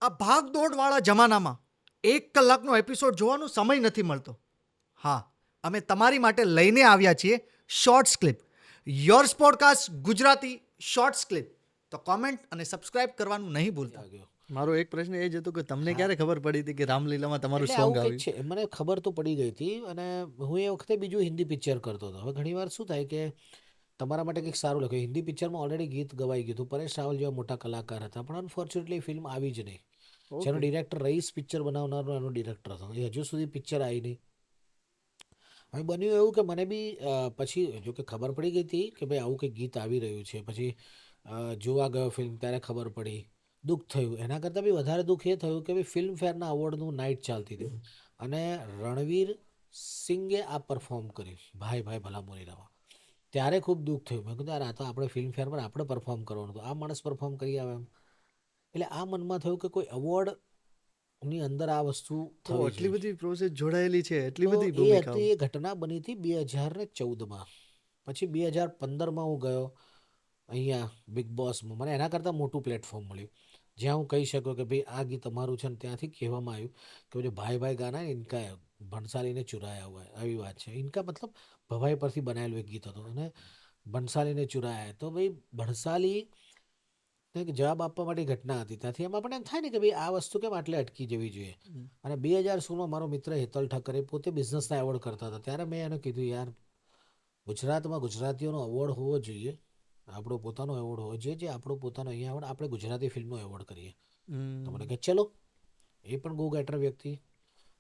આ ભાગદોડવાળા જમાનામાં 1 કલાકનો એપિસોડ જોવાનો સમય નથી મળતો. હા, અમે તમારી માટે લઈને આવ્યા છીએ shorts clip. Yours podcast Gujarati shorts clip. તો કોમેન્ટ અને સબસ્ક્રાઇબ કરવાનું નહીં ભૂલતા. મારો એક પ્રશ્ન એ જ હતો કે તમને હા. ક્યારે ખબર પડી હતી કે રામલીલામાં તમારું એટલે સોંગ આવું કંઈક આવ્યું? છે. મને ખબર તો પડી ગઈ હતી અને હું એ વખતે બીજું હિન્દી પિક્ચર કરતો હતો. હવે ઘણીવાર શું થાય કે તમારા માટે કંઈક સારું લખ્યું. હિન્દી પિક્ચરમાં ઓલરેડી ગીત ગવાઈ ગયું હતું. પરેશ રાવલ જેવા મોટા કલાકાર હતા, પણ અનફોર્ચ્યુનેટલી ફિલ્મ આવી જ નહીં. જેનો ડિરેક્ટર રઈસ પિક્ચર બનાવનારનો એનો ડિરેક્ટર હતો, એ હજુ સુધી પિક્ચર આવી નહીં. હવે બન્યું એવું કે મને બી પછી જો કે ખબર પડી ગઈ હતી કે ભાઈ આવું કંઈક ગીત આવી રહ્યું છે. પછી જોવા ગયો ફિલ્મ ત્યારે ખબર પડી, દુઃખ થયું. એના કરતાં બી વધારે દુઃખ એ થયું કે ભાઈ ફિલ્મફેરના અવોર્ડનું નાઇટ ચાલતી હતી અને રણવીર સિંગે આ પરફોર્મ કર્યું, ભાઈ ભાઈ ભલા મોરી રવા. ત્યારે ખૂબ દુઃખ થયું. મેં કીધું યાર આ તો આપણે ફિલ્મફેર પર આપણે પરફોર્મ કરવાનું હતું, આ માણસ પરફોર્મ કરી આવે એમ. એટલે આ મનમાં થયું કે કોઈ અવોર્ડની અંદર આ વસ્તુ તો થવી આટલી જોઈએ. બધી પ્રોસેસ જોડાયેલી છે, એટલી તો બધી એ ભૂમિકાઓ. હતી, એ ઘટના બની હતી 2014માં. પછી 2015માં હું ગયો અહીંયા બિગ બોસમાં. મને એના કરતાં મોટું પ્લેટફોર્મ મળ્યું જ્યાં હું કહી શકું કે ભાઈ આ ગીત અમારું છે. ને ત્યાંથી કહેવામાં આવ્યું કે જો ભાઈ ભાઈ ગાના है इनका ભણસાલીને ચુરાયા हुआ है, આવી વાત છે. ઇનકા મતલબ ભવાઈ પરથી બનાવેલું એક ગીત હતું અને ભણસાલીને ચુરાયા है. તો ભાઈ ભણસાલી ને જવાબ આપવા માટે ઘટના હતી. ત્યાંથી એમાં પણ એમ થાય ને કે ભાઈ આ વસ્તુ કેમ આટલે અટકી જવી જોઈએ. અને 2016માં મારો મિત્ર હેતલ ઠક્કર, એ પોતે બિઝનેસના એવોર્ડ કરતા હતા. ત્યારે મેં એને કીધું યાર ગુજરાતમાં ગુજરાતીઓનો એવોર્ડ હોવો જોઈએ, આપણો પોતાનો એવોર્ડ હોવો જોઈએ, જે આપણો પોતાનો અહીંયા એવોર્ડ આપણે ગુજરાતી ફિલ્મનો એવોર્ડ કરીએ. તો મને કહે ચલો. એ પણ ગો ગેટર વ્યક્તિ.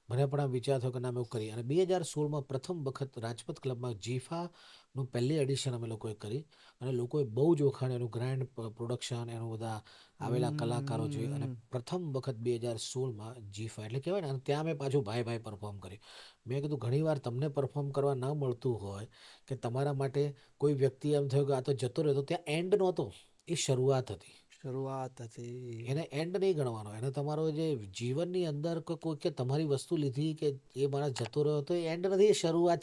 મને પણ આ વિચાર થયો કે ના અમે એવું કરીએ. અને 2016માં પ્રથમ વખત રાજપથ ક્લબમાં જીફાનું પહેલી એડિશન અમે લોકોએ કરી અને લોકોએ બહુ જ વખાણ એનું ગ્રાન્ડ પ્રોડક્શન, એનું બધા આવેલા કલાકારો જોઈ. અને પ્રથમ વખત 2016માં જીફા એટલે કહેવાય ને, અને ત્યાં મેં પાછું ભાઈ ભાઈ પરફોર્મ કર્યું. મેં કીધું ઘણીવાર તમને પરફોર્મ કરવા ન મળતું હોય કે તમારા માટે કોઈ વ્યક્તિ એમ થયું કે આ તો જતો રહ્યો, તો ત્યાં એન્ડ નહોતો, એ શરૂઆત હતી. શરૂઆત હતી. એને એન્ડ નહીં ગણવાનો. એને તમારો જે જીવનની અંદર કોઈ કે તમારી વસ્તુ લીધી કે એ માણસ જતો રહ્યો, તો એ એન્ડ નથી, એ શરૂઆત